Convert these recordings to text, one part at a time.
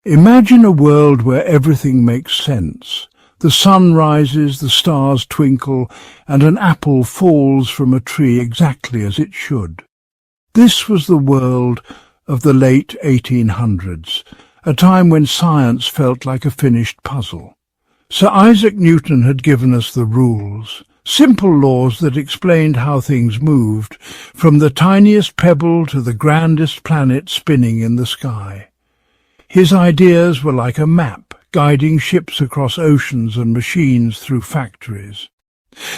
Imagine a world where everything makes sense. The sun rises, the stars twinkle, and an apple falls from a tree exactly as it should. This was the world of the late 1800s, a time when science felt like a finished puzzle. Sir Isaac Newton had given us the rules, simple laws that explained how things moved, from the tiniest pebble to the grandest planet spinning in the sky. His ideas were like a map, guiding ships across oceans and machines through factories.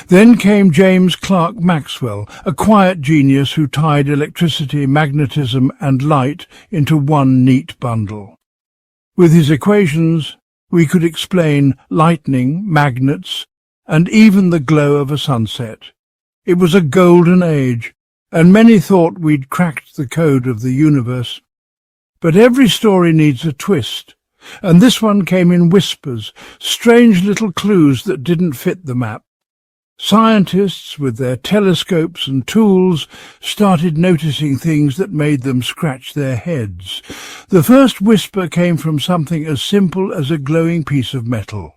Then came James Clerk Maxwell, a quiet genius who tied electricity, magnetism and light into one neat bundle. With his equations, we could explain lightning, magnets, and even the glow of a sunset. It was a golden age, and many thought we'd cracked the code of the universe. But every story needs a twist, and this one came in whispers, strange little clues that didn't fit the map. Scientists, with their telescopes and tools, started noticing things that made them scratch their heads. The first whisper came from something as simple as a glowing piece of metal.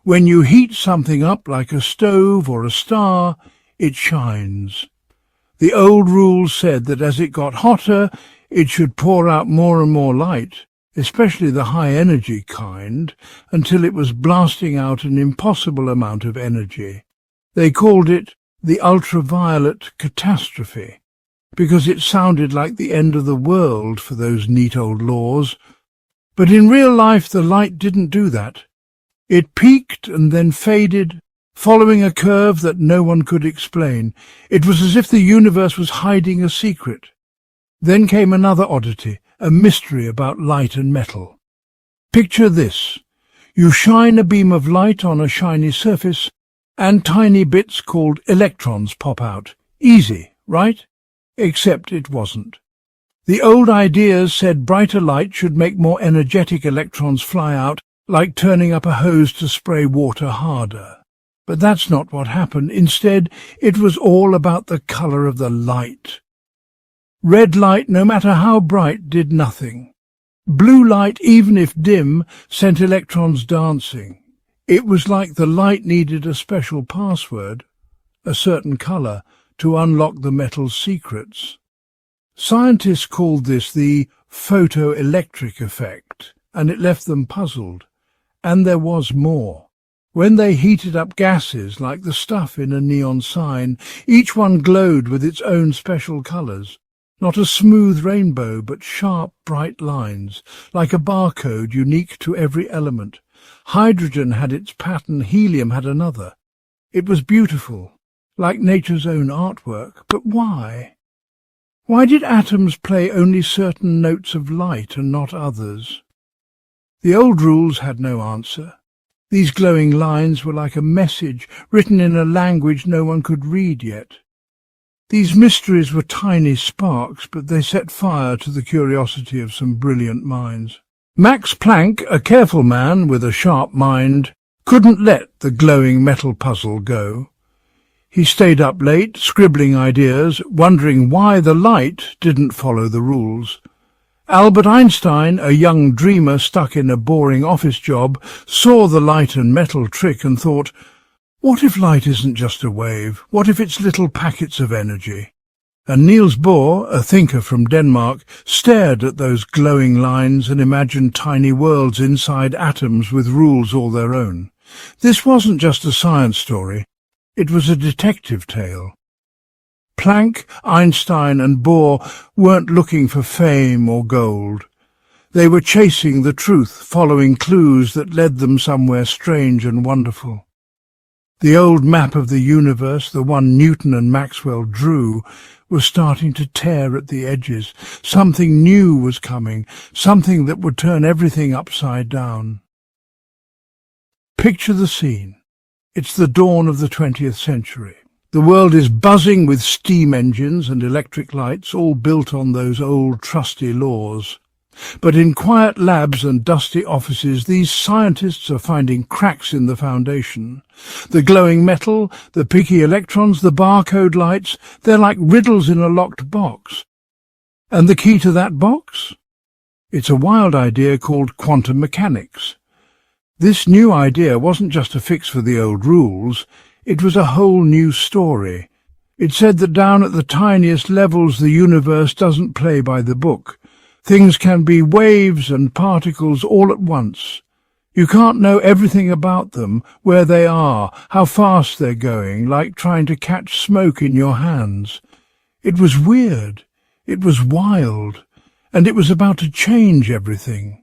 When you heat something up like a stove or a star, it shines. The old rules said that as it got hotter, it should pour out more and more light, especially the high-energy kind, until it was blasting out an impossible amount of energy. They called it the ultraviolet catastrophe, because it sounded like the end of the world for those neat old laws. But in real life the light didn't do that. It peaked and then faded, following a curve that no one could explain. It was as if the universe was hiding a secret. Then came another oddity, a mystery about light and metal. Picture this. You shine a beam of light on a shiny surface, and tiny bits called electrons pop out. Easy, right? Except it wasn't. The old ideas said brighter light should make more energetic electrons fly out, like turning up a hose to spray water harder. But that's not what happened. Instead, it was all about the colour of the light. Red light, no matter how bright, did nothing. Blue light, even if dim, sent electrons dancing. It was like the light needed a special password, a certain colour, to unlock the metal's secrets. Scientists called this the photoelectric effect, and it left them puzzled. And there was more. When they heated up gases like the stuff in a neon sign, each one glowed with its own special colours. Not a smooth rainbow, but sharp, bright lines, like a barcode unique to every element. Hydrogen had its pattern, helium had another. It was beautiful, like nature's own artwork. But why? Why did atoms play only certain notes of light and not others? The old rules had no answer. These glowing lines were like a message written in a language no one could read yet. These mysteries were tiny sparks, but they set fire to the curiosity of some brilliant minds. Max Planck, a careful man with a sharp mind, couldn't let the glowing metal puzzle go. He stayed up late, scribbling ideas, wondering why the light didn't follow the rules. Albert Einstein, a young dreamer stuck in a boring office job, saw the light and metal trick and thought, what if light isn't just a wave? What if it's little packets of energy? And Niels Bohr, a thinker from Denmark, stared at those glowing lines and imagined tiny worlds inside atoms with rules all their own. This wasn't just a science story. It was a detective tale. Planck, Einstein and Bohr weren't looking for fame or gold. They were chasing the truth, following clues that led them somewhere strange and wonderful. The old map of the universe, the one Newton and Maxwell drew, was starting to tear at the edges. Something new was coming, something that would turn everything upside down. Picture the scene. It's the dawn of the 20th century. The world is buzzing with steam engines and electric lights, all built on those old trusty laws. But in quiet labs and dusty offices, these scientists are finding cracks in the foundation. The glowing metal, the picky electrons, the barcode lights, they're like riddles in a locked box. And the key to that box? It's a wild idea called quantum mechanics. This new idea wasn't just a fix for the old rules, it was a whole new story. It said that down at the tiniest levels the universe doesn't play by the book. Things can be waves and particles all at once. You can't know everything about them, where they are, how fast they're going, like trying to catch smoke in your hands. It was weird, it was wild, and it was about to change everything.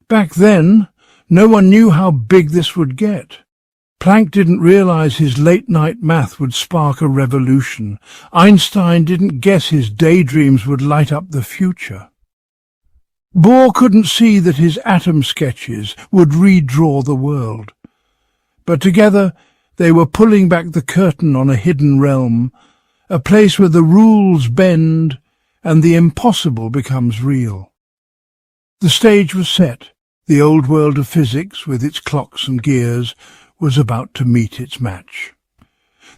Back then, no one knew how big this would get. Planck didn't realize his late-night math would spark a revolution. Einstein didn't guess his daydreams would light up the future. Bohr couldn't see that his atom sketches would redraw the world. But together they were pulling back the curtain on a hidden realm, a place where the rules bend and the impossible becomes real. The stage was set. The old world of physics, with its clocks and gears, was about to meet its match.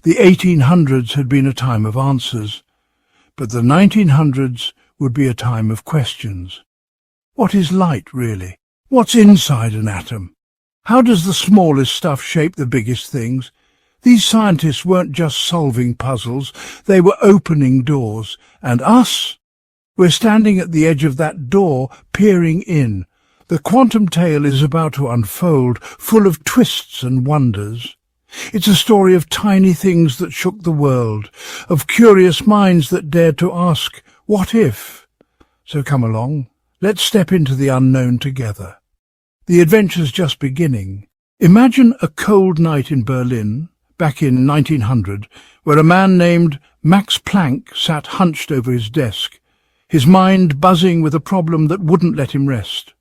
The 1800s had been a time of answers, but the 1900s would be a time of questions. What is light, really? What's inside an atom? How does the smallest stuff shape the biggest things? These scientists weren't just solving puzzles, they were opening doors. And us? We're standing at the edge of that door, peering in. The quantum tale is about to unfold, full of twists and wonders. It's a story of tiny things that shook the world, of curious minds that dared to ask, what if? So come along, let's step into the unknown together. The adventure's just beginning. Imagine a cold night in Berlin, back in 1900, where a man named Max Planck sat hunched over his desk, his mind buzzing with a problem that wouldn't let him rest.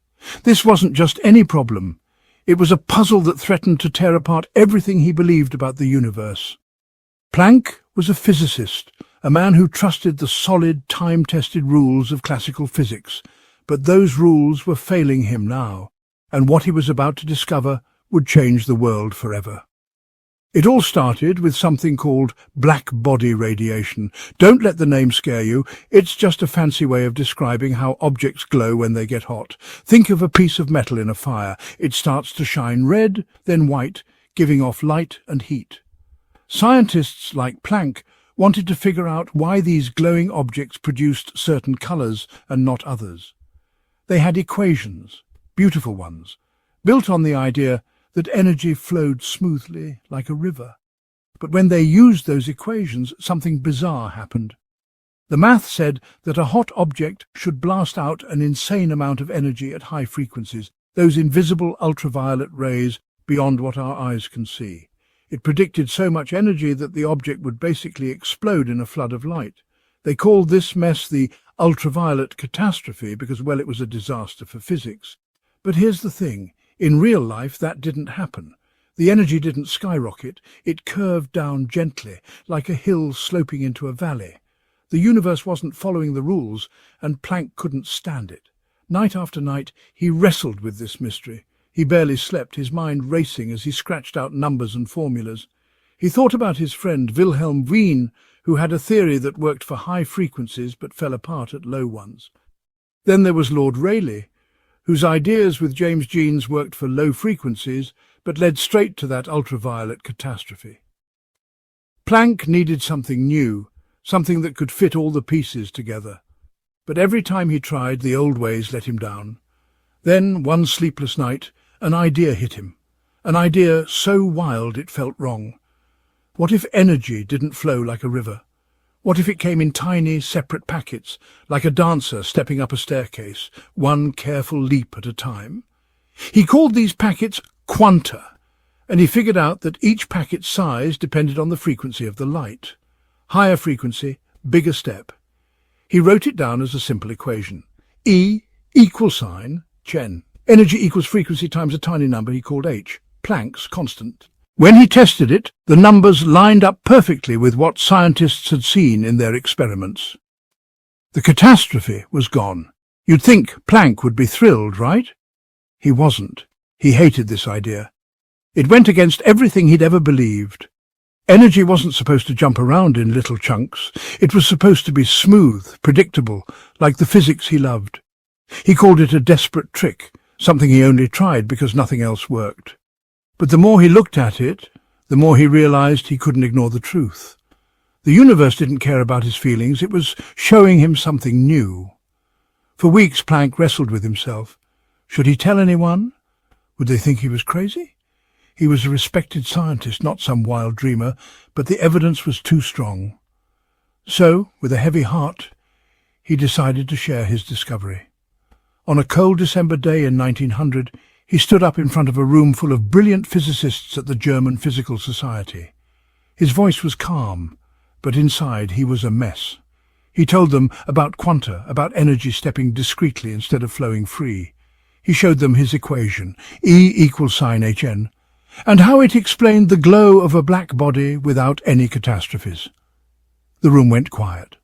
This wasn't just any problem. It was a puzzle that threatened to tear apart everything he believed about the universe. Planck was a physicist, a man who trusted the solid, time-tested rules of classical physics, but those rules were failing him now, and what he was about to discover would change the world forever. It all started with something called black body radiation. Don't let the name scare you. It's just a fancy way of describing how objects glow when they get hot. Think of a piece of metal in a fire. It starts to shine red, then white, giving off light and heat. Scientists like Planck wanted to figure out why these glowing objects produced certain colours and not others. They had equations, beautiful ones, built on the idea that energy flowed smoothly like a river. But when they used those equations, something bizarre happened. The math said that a hot object should blast out an insane amount of energy at high frequencies, those invisible ultraviolet rays beyond what our eyes can see. It predicted so much energy that the object would basically explode in a flood of light. They called this mess the ultraviolet catastrophe because, well, it was a disaster for physics. But here's the thing. In real life, that didn't happen. The energy didn't skyrocket. It curved down gently, like a hill sloping into a valley. The universe wasn't following the rules, and Planck couldn't stand it. Night after night, he wrestled with this mystery. He barely slept, his mind racing as he scratched out numbers and formulas. He thought about his friend Wilhelm Wien, who had a theory that worked for high frequencies but fell apart at low ones. Then there was Lord Rayleigh, whose ideas with James Jeans worked for low frequencies but led straight to that ultraviolet catastrophe. Planck needed something new, something that could fit all the pieces together. But every time he tried, the old ways let him down. Then, one sleepless night, an idea hit him, an idea so wild it felt wrong. What if energy didn't flow like a river? What if it came in tiny, separate packets, like a dancer stepping up a staircase, one careful leap at a time? He called these packets Quanta, and he figured out that each packet's size depended on the frequency of the light. Higher frequency, bigger step. He wrote it down as a simple equation. E equals sign, Chen. Energy equals frequency times a tiny number he called h, Planck's constant. When he tested it, the numbers lined up perfectly with what scientists had seen in their experiments. The catastrophe was gone. You'd think Planck would be thrilled, right? He wasn't. He hated this idea. It went against everything he'd ever believed. Energy wasn't supposed to jump around in little chunks. It was supposed to be smooth, predictable, like the physics he loved. He called it a desperate trick, something he only tried because nothing else worked. But the more he looked at it, the more he realized he couldn't ignore the truth. The universe didn't care about his feelings, it was showing him something new. For weeks Planck wrestled with himself. Should he tell anyone? Would they think he was crazy? He was a respected scientist, not some wild dreamer, but the evidence was too strong. So, with a heavy heart, he decided to share his discovery. On a cold December day in 1900, he stood up in front of a room full of brilliant physicists at the German Physical Society. His voice was calm, but inside he was a mess. He told them about Quanta, about energy stepping discretely instead of flowing free. He showed them his equation, E equals sine Hn, and how it explained the glow of a black body without any catastrophes. The room went quiet.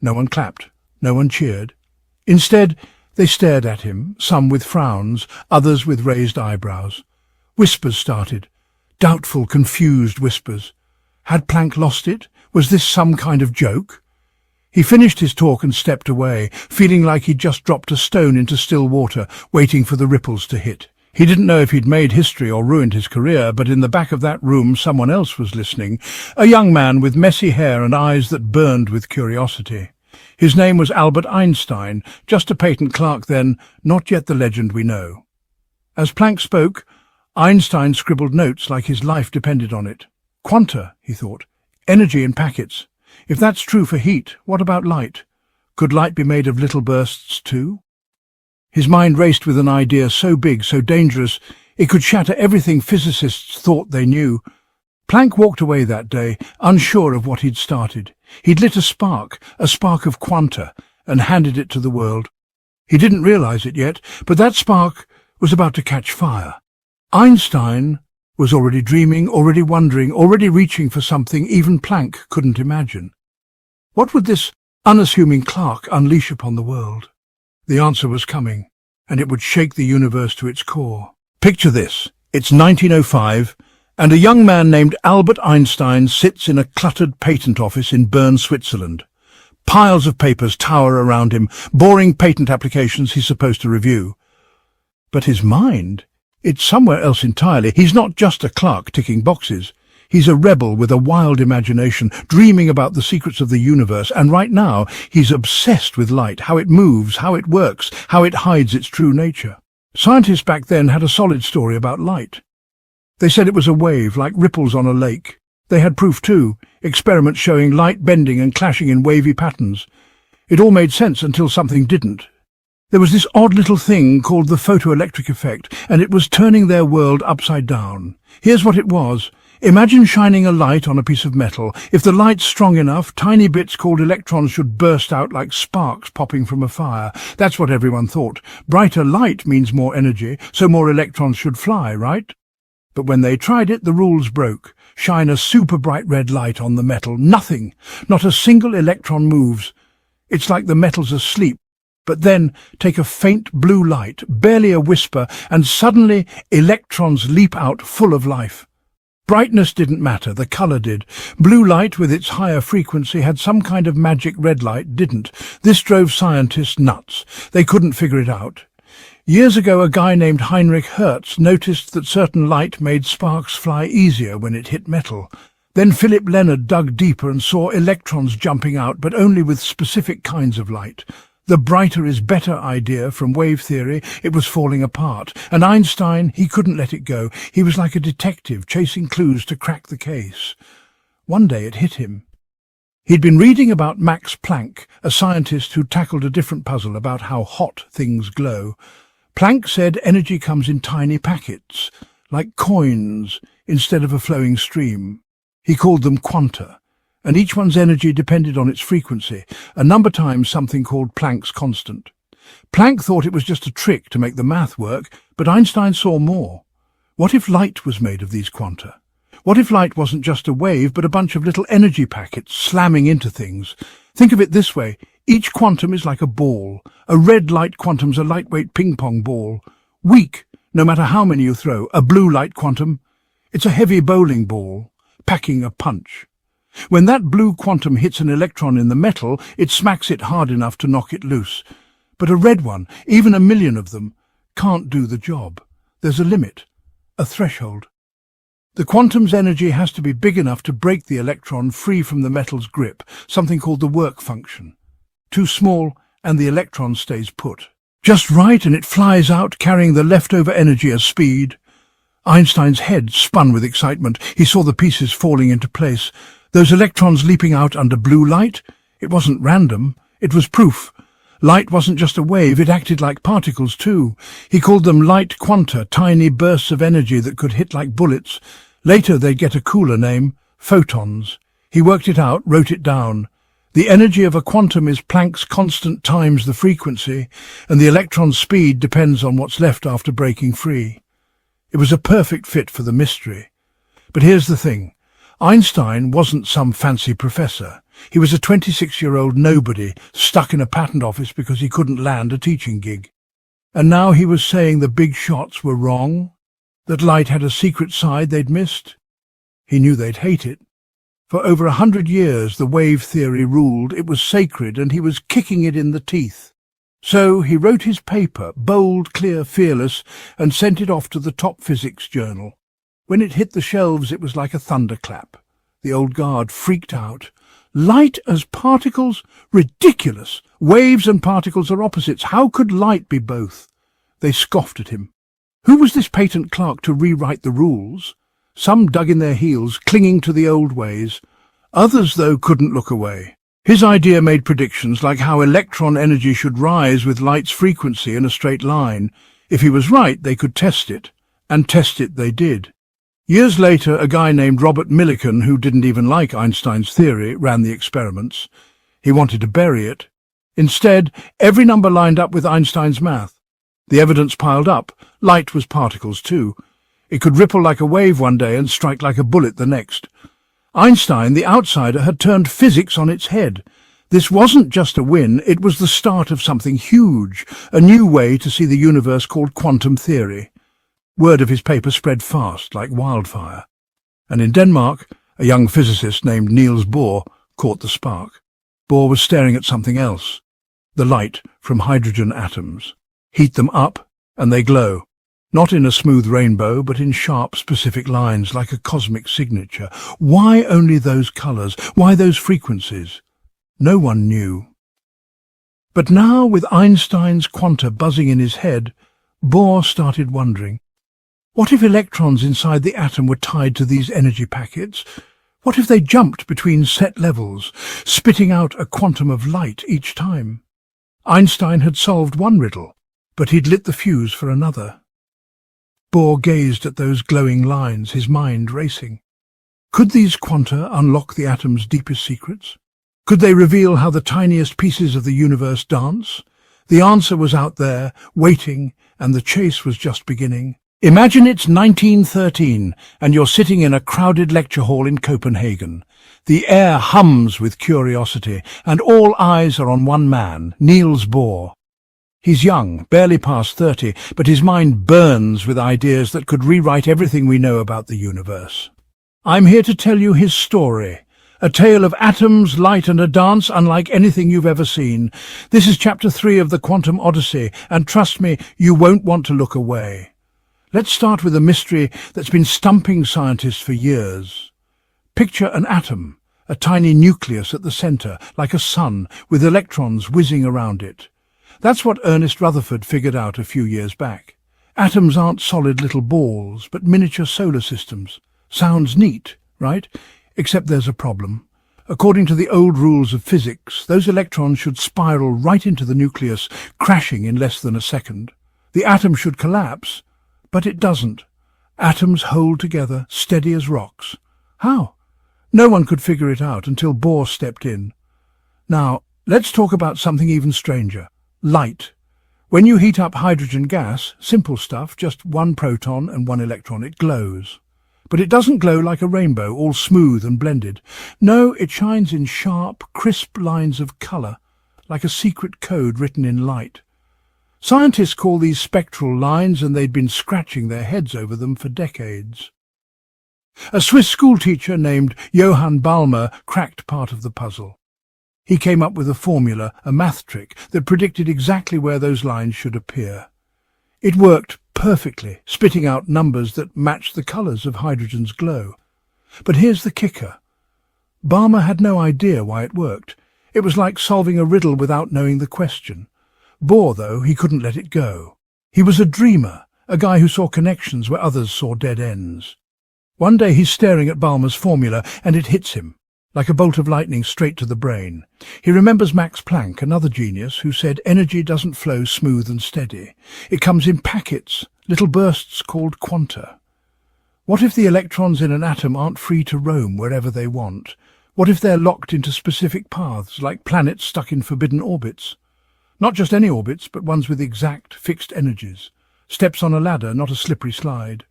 No one clapped, no one cheered. Instead, they stared at him, some with frowns, others with raised eyebrows. Whispers started, doubtful, confused whispers. Had Planck lost it? Was this some kind of joke? He finished his talk and stepped away, feeling like he'd just dropped a stone into still water, waiting for the ripples to hit. He didn't know if he'd made history or ruined his career, but in the back of that room someone else was listening, a young man with messy hair and eyes that burned with curiosity. His name was Albert Einstein, just a patent clerk then, not yet the legend we know. As Planck spoke, Einstein scribbled notes like his life depended on it. Quanta, he thought. Energy in packets. If that's true for heat, what about light? Could light be made of little bursts too? His mind raced with an idea so big, so dangerous, it could shatter everything physicists thought they knew. Planck walked away that day, unsure of what he'd started. He'd lit a spark of Quanta, and handed it to the world. He didn't realize it yet, but that spark was about to catch fire. Einstein was already dreaming, already wondering, already reaching for something even Planck couldn't imagine. What would this unassuming clerk unleash upon the world? The answer was coming, and it would shake the universe to its core. Picture this. It's 1905, and a young man named Albert Einstein sits in a cluttered patent office in Bern, Switzerland. Piles of papers tower around him, boring patent applications he's supposed to review. But his mind, it's somewhere else entirely. He's not just a clerk ticking boxes. He's a rebel with a wild imagination, dreaming about the secrets of the universe, and right now he's obsessed with light, how it moves, how it works, how it hides its true nature. Scientists back then had a solid story about light. They said it was a wave, like ripples on a lake. They had proof too, experiments showing light bending and clashing in wavy patterns. It all made sense until something didn't. There was this odd little thing called the photoelectric effect, and it was turning their world upside down. Here's what it was. Imagine shining a light on a piece of metal. If the light's strong enough, tiny bits called electrons should burst out like sparks popping from a fire. That's what everyone thought. Brighter light means more energy, so more electrons should fly, right? But when they tried it, the rules broke. Shine a super bright red light on the metal. Nothing. Not a single electron moves. It's like the metal's asleep. But then take a faint blue light, barely a whisper, and suddenly electrons leap out full of life. Brightness didn't matter, the colour did. Blue light, with its higher frequency, had some kind of magic red light didn't. This drove scientists nuts. They couldn't figure it out. Years ago, a guy named Heinrich Hertz noticed that certain light made sparks fly easier when it hit metal. Then Philip Leonard dug deeper and saw electrons jumping out, but only with specific kinds of light. The brighter is better idea from wave theory, it was falling apart. And Einstein, he couldn't let it go. He was like a detective chasing clues to crack the case. One day it hit him. He'd been reading about Max Planck, a scientist who tackled a different puzzle about how hot things glow. Planck said energy comes in tiny packets, like coins, instead of a flowing stream. He called them quanta, and each one's energy depended on its frequency, a number times something called Planck's constant. Planck thought it was just a trick to make the math work, but Einstein saw more. What if light was made of these quanta? What if light wasn't just a wave, but a bunch of little energy packets slamming into things? Think of it this way. Each quantum is like a ball. A red light quantum's a lightweight ping-pong ball. Weak, no matter how many you throw. A blue light quantum, it's a heavy bowling ball, packing a punch. When that blue quantum hits an electron in the metal, it smacks it hard enough to knock it loose. But a red one, even a million of them, can't do the job. There's a limit, a threshold. The quantum's energy has to be big enough to break the electron free from the metal's grip, something called the work function. Too small, and the electron stays put. Just right, and it flies out, carrying the leftover energy as speed. Einstein's head spun with excitement. He saw the pieces falling into place. Those electrons leaping out under blue light? It wasn't random. It was proof. Light wasn't just a wave, it acted like particles too. He called them light quanta, tiny bursts of energy that could hit like bullets. Later they'd get a cooler name, photons. He worked it out, wrote it down. The energy of a quantum is Planck's constant times the frequency, and the electron's speed depends on what's left after breaking free. It was a perfect fit for the mystery. But here's the thing. Einstein wasn't some fancy professor. He was a 26-year-old nobody stuck in a patent office because he couldn't land a teaching gig. And now he was saying the big shots were wrong, that light had a secret side they'd missed. He knew they'd hate it. For over 100 years the wave theory ruled. It was sacred, and he was kicking it in the teeth. So he wrote his paper, bold, clear, fearless, and sent it off to the top physics journal. When it hit the shelves, it was like a thunderclap. The old guard freaked out. Light as particles? Ridiculous! Waves and particles are opposites. How could light be both? They scoffed at him. Who was this patent clerk to rewrite the rules? Some dug in their heels, clinging to the old ways. Others, though, couldn't look away. His idea made predictions like how electron energy should rise with light's frequency in a straight line. If he was right, they could test it. And test it they did. Years later, a guy named Robert Millikan, who didn't even like Einstein's theory, ran the experiments. He wanted to bury it. Instead, every number lined up with Einstein's math. The evidence piled up. Light was particles too. It could ripple like a wave one day and strike like a bullet the next. Einstein, the outsider, had turned physics on its head. This wasn't just a win, it was the start of something huge, a new way to see the universe called quantum theory. Word of his paper spread fast, like wildfire. And in Denmark, a young physicist named Niels Bohr caught the spark. Bohr was staring at something else. The light from hydrogen atoms. Heat them up, and they glow. Not in a smooth rainbow, but in sharp, specific lines, like a cosmic signature. Why only those colours? Why those frequencies? No one knew. But now, with Einstein's quanta buzzing in his head, Bohr started wondering. What if electrons inside the atom were tied to these energy packets? What if they jumped between set levels, spitting out a quantum of light each time? Einstein had solved one riddle, but he'd lit the fuse for another. Bohr gazed at those glowing lines, his mind racing. Could these quanta unlock the atom's deepest secrets? Could they reveal how the tiniest pieces of the universe dance? The answer was out there, waiting, and the chase was just beginning. Imagine it's 1913, and you're sitting in a crowded lecture hall in Copenhagen. The air hums with curiosity, and all eyes are on one man, Niels Bohr. He's young, barely past 30, but his mind burns with ideas that could rewrite everything we know about the universe. I'm here to tell you his story, a tale of atoms, light, and a dance unlike anything you've ever seen. This is Chapter 3 of the Quantum Odyssey, and trust me, you won't want to look away. Let's start with a mystery that's been stumping scientists for years. Picture an atom, a tiny nucleus at the centre, like a sun, with electrons whizzing around it. That's what Ernest Rutherford figured out a few years back. Atoms aren't solid little balls, but miniature solar systems. Sounds neat, right? Except there's a problem. According to the old rules of physics, those electrons should spiral right into the nucleus, crashing in less than a second. The atom should collapse. But it doesn't. Atoms hold together, steady as rocks. How? No one could figure it out until Bohr stepped in. Now, let's talk about something even stranger. Light. When you heat up hydrogen gas, simple stuff, just one proton and one electron, it glows. But it doesn't glow like a rainbow, all smooth and blended. No, it shines in sharp, crisp lines of colour, like a secret code written in light. Scientists call these spectral lines, and they'd been scratching their heads over them for decades. A Swiss schoolteacher named Johann Balmer cracked part of the puzzle. He came up with a formula, a math trick, that predicted exactly where those lines should appear. It worked perfectly, spitting out numbers that matched the colours of hydrogen's glow. But here's the kicker. Balmer had no idea why it worked. It was like solving a riddle without knowing the question. Bohr, though, he couldn't let it go. He was a dreamer, a guy who saw connections where others saw dead ends. One day he's staring at Balmer's formula, and it hits him, like a bolt of lightning straight to the brain. He remembers Max Planck, another genius, who said energy doesn't flow smooth and steady. It comes in packets, little bursts called quanta. What if the electrons in an atom aren't free to roam wherever they want? What if they're locked into specific paths, like planets stuck in forbidden orbits? Not just any orbits, but ones with exact, fixed energies. Steps on a ladder, not a slippery slide.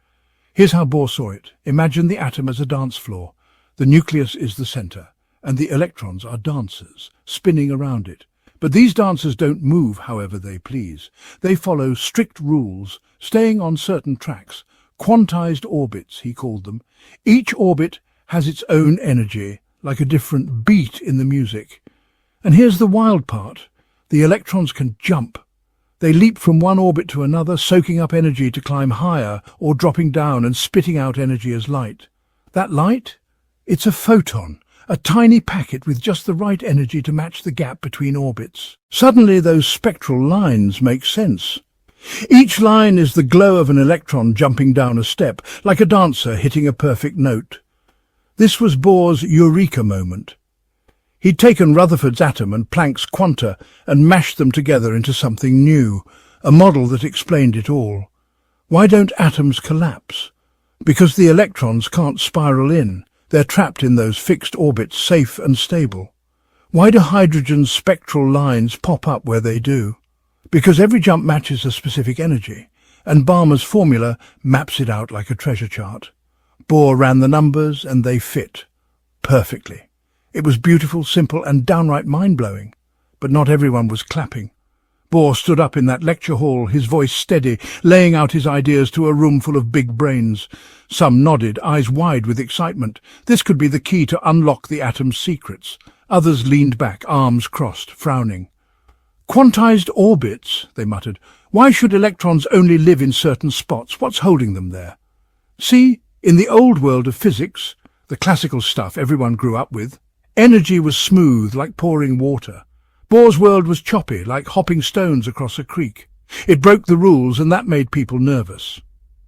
Here's how Bohr saw it. Imagine the atom as a dance floor. The nucleus is the centre, and the electrons are dancers, spinning around it. But these dancers don't move however they please. They follow strict rules, staying on certain tracks. Quantized orbits, he called them. Each orbit has its own energy, like a different beat in the music. And here's the wild part. The electrons can jump. They leap from one orbit to another, soaking up energy to climb higher or dropping down and spitting out energy as light. That light? It's a photon, a tiny packet with just the right energy to match the gap between orbits. Suddenly those spectral lines make sense. Each line is the glow of an electron jumping down a step, like a dancer hitting a perfect note. This was Bohr's eureka moment. He'd taken Rutherford's atom and Planck's quanta and mashed them together into something new, a model that explained it all. Why don't atoms collapse? Because the electrons can't spiral in. They're trapped in those fixed orbits, safe and stable. Why do hydrogen's spectral lines pop up where they do? Because every jump matches a specific energy, and Balmer's formula maps it out like a treasure chart. Bohr ran the numbers, and they fit. Perfectly. It was beautiful, simple, and downright mind-blowing. But not everyone was clapping. Bohr stood up in that lecture hall, his voice steady, laying out his ideas to a room full of big brains. Some nodded, eyes wide with excitement. This could be the key to unlock the atom's secrets. Others leaned back, arms crossed, frowning. "Quantized orbits," they muttered. "Why should electrons only live in certain spots? What's holding them there?" See, in the old world of physics, the classical stuff everyone grew up with, energy was smooth, like pouring water. Bohr's world was choppy, like hopping stones across a creek. It broke the rules, and that made people nervous.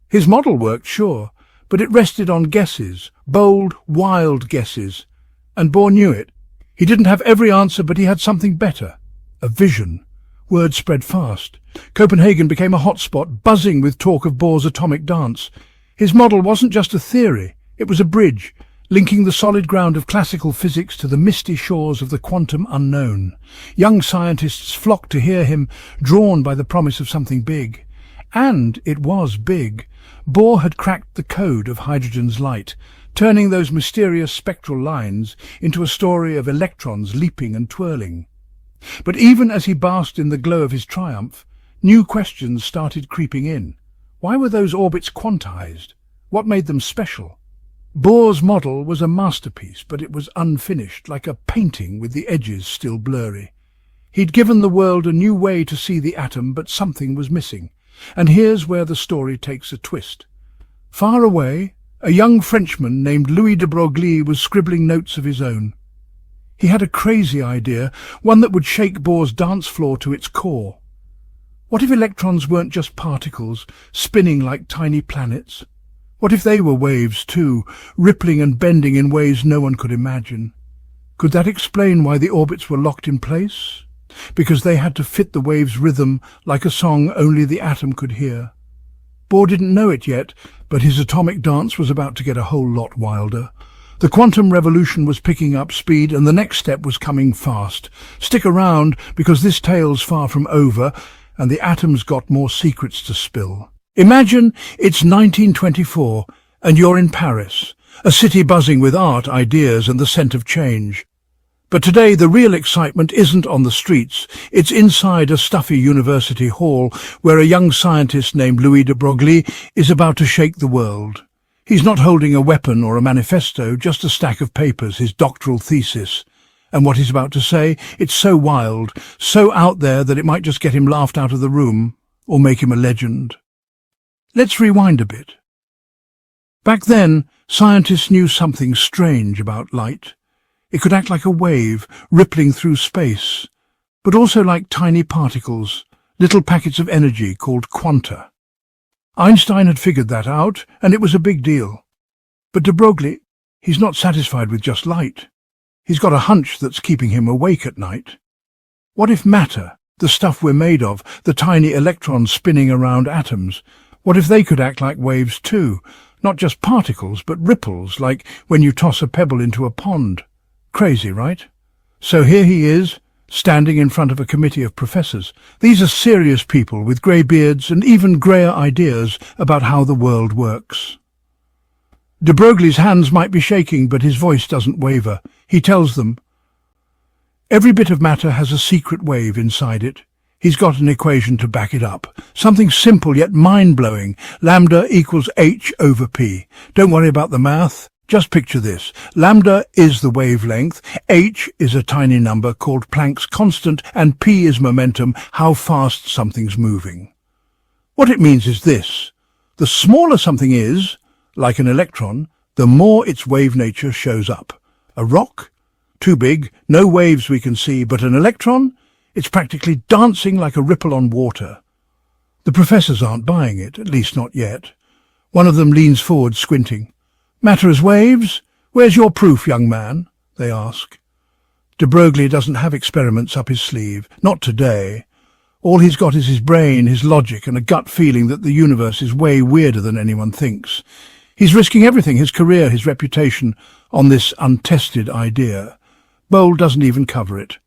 His model worked, sure, but it rested on guesses, bold, wild guesses. And Bohr knew it. He didn't have every answer, but he had something better. A vision. Word spread fast. Copenhagen became a hotspot, buzzing with talk of Bohr's atomic dance. His model wasn't just a theory, it was a bridge, linking the solid ground of classical physics to the misty shores of the quantum unknown. Young scientists flocked to hear him, drawn by the promise of something big. And it was big. Bohr had cracked the code of hydrogen's light, turning those mysterious spectral lines into a story of electrons leaping and twirling. But even as he basked in the glow of his triumph, new questions started creeping in. Why were those orbits quantized? What made them special? Bohr's model was a masterpiece, but it was unfinished, like a painting with the edges still blurry. He'd given the world a new way to see the atom, but something was missing. And here's where the story takes a twist. Far away, a young Frenchman named Louis de Broglie was scribbling notes of his own. He had a crazy idea, one that would shake Bohr's dance floor to its core. What if electrons weren't just particles, spinning like tiny planets? What if they were waves too, rippling and bending in ways no one could imagine? Could that explain why the orbits were locked in place? Because they had to fit the wave's rhythm like a song only the atom could hear. Bohr didn't know it yet, but his atomic dance was about to get a whole lot wilder. The quantum revolution was picking up speed, and the next step was coming fast. Stick around, because this tale's far from over, and the atom's got more secrets to spill. Imagine it's 1924, and you're in Paris, a city buzzing with art, ideas, and the scent of change. But today the real excitement isn't on the streets. It's inside a stuffy university hall where a young scientist named Louis de Broglie is about to shake the world. He's not holding a weapon or a manifesto, just a stack of papers, his doctoral thesis. And what he's about to say, it's so wild, so out there that it might just get him laughed out of the room or make him a legend. Let's rewind a bit. Back then, scientists knew something strange about light. It could act like a wave, rippling through space, but also like tiny particles, little packets of energy called quanta. Einstein had figured that out, and it was a big deal. But de Broglie, he's not satisfied with just light. He's got a hunch that's keeping him awake at night. What if matter, the stuff we're made of, the tiny electrons spinning around atoms, what if they could act like waves too? Not just particles, but ripples, like when you toss a pebble into a pond. Crazy, right? So here he is, standing in front of a committee of professors. These are serious people with grey beards and even greyer ideas about how the world works. De Broglie's hands might be shaking, but his voice doesn't waver. He tells them, every bit of matter has a secret wave inside it. He's got an equation to back it up. Something simple yet mind-blowing. Lambda equals h over p. Don't worry about the math. Just picture this. Lambda is the wavelength, h is a tiny number called Planck's constant, and p is momentum, how fast something's moving. What it means is this. The smaller something is, like an electron, the more its wave nature shows up. A rock? Too big, no waves we can see, but an electron? It's practically dancing like a ripple on water. The professors aren't buying it, at least not yet. One of them leans forward, squinting. Matter as waves? Where's your proof, young man? They ask. De Broglie doesn't have experiments up his sleeve, not today. All he's got is his brain, his logic, and a gut feeling that the universe is way weirder than anyone thinks. He's risking everything, his career, his reputation, on this untested idea. Bowl doesn't even cover it.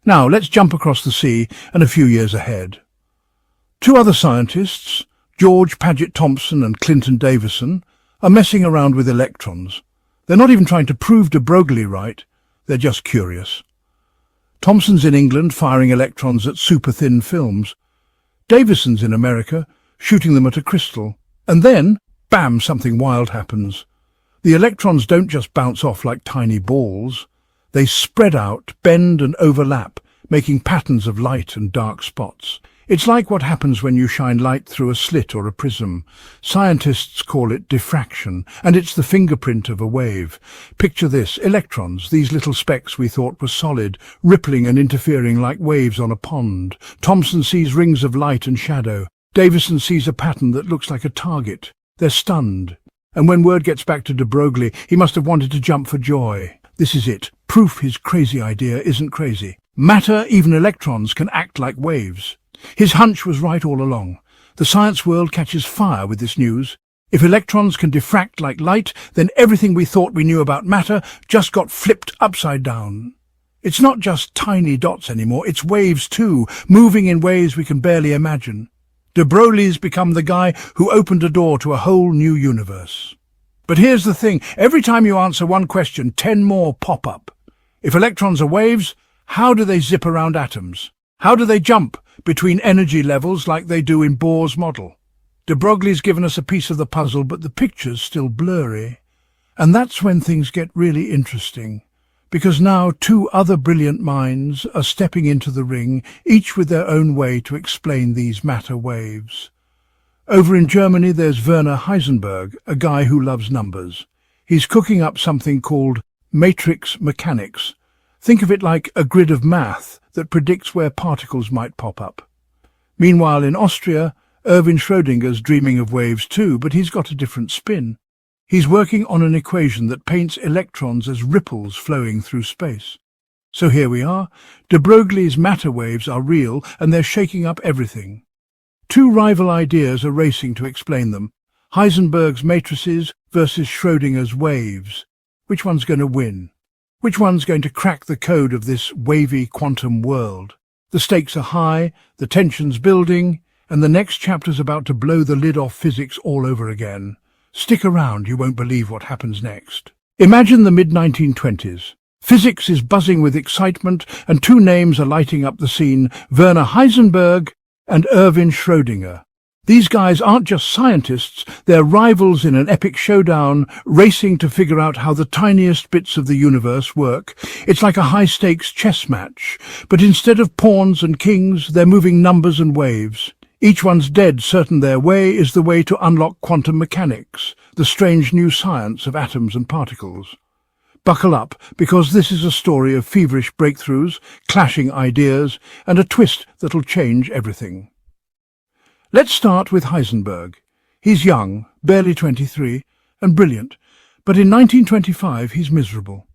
Now, let's jump across the sea and a few years ahead. Two other scientists, George Paget Thompson and Clinton Davison, are messing around with electrons. They're not even trying to prove de Broglie right, they're just curious. Thompson's in England firing electrons at super-thin films. Davison's in America shooting them at a crystal. And then, bam, something wild happens. The electrons don't just bounce off like tiny balls. They spread out, bend and overlap, making patterns of light and dark spots. It's like what happens when you shine light through a slit or a prism. Scientists call it diffraction, and it's the fingerprint of a wave. Picture this, electrons, these little specks we thought were solid, rippling and interfering like waves on a pond. Thomson sees rings of light and shadow. Davison sees a pattern that looks like a target. They're stunned. And when word gets back to de Broglie, he must have wanted to jump for joy. This is it. Proof his crazy idea isn't crazy. Matter, even electrons, can act like waves. His hunch was right all along. The science world catches fire with this news. If electrons can diffract like light, then everything we thought we knew about matter just got flipped upside down. It's not just tiny dots anymore, it's waves too, moving in ways we can barely imagine. De Broglie's become the guy who opened a door to a whole new universe. But here's the thing, every time you answer one question, 10 more pop up. If electrons are waves, how do they zip around atoms? How do they jump between energy levels like they do in Bohr's model? De Broglie's given us a piece of the puzzle, but the picture's still blurry. And that's when things get really interesting, because now two other brilliant minds are stepping into the ring, each with their own way to explain these matter waves. Over in Germany there's Werner Heisenberg, a guy who loves numbers. He's cooking up something called matrix mechanics. Think of it like a grid of math that predicts where particles might pop up. Meanwhile, in Austria, Erwin Schrödinger's dreaming of waves too, but he's got a different spin. He's working on an equation that paints electrons as ripples flowing through space. So here we are. De Broglie's matter waves are real, and they're shaking up everything. Two rival ideas are racing to explain them. Heisenberg's matrices versus Schrödinger's waves. Which one's going to win? Which one's going to crack the code of this wavy quantum world? The stakes are high, the tension's building, and the next chapter's about to blow the lid off physics all over again. Stick around, you won't believe what happens next. Imagine the mid-1920s. Physics is buzzing with excitement, and two names are lighting up the scene, Werner Heisenberg and Erwin Schrödinger. These guys aren't just scientists, they're rivals in an epic showdown, racing to figure out how the tiniest bits of the universe work. It's like a high-stakes chess match, but instead of pawns and kings, they're moving numbers and waves. Each one's dead certain their way is the way to unlock quantum mechanics, the strange new science of atoms and particles. Buckle up, because this is a story of feverish breakthroughs, clashing ideas, and a twist that'll change everything. Let's start with Heisenberg. He's young, barely 23, and brilliant, but in 1925 he's miserable.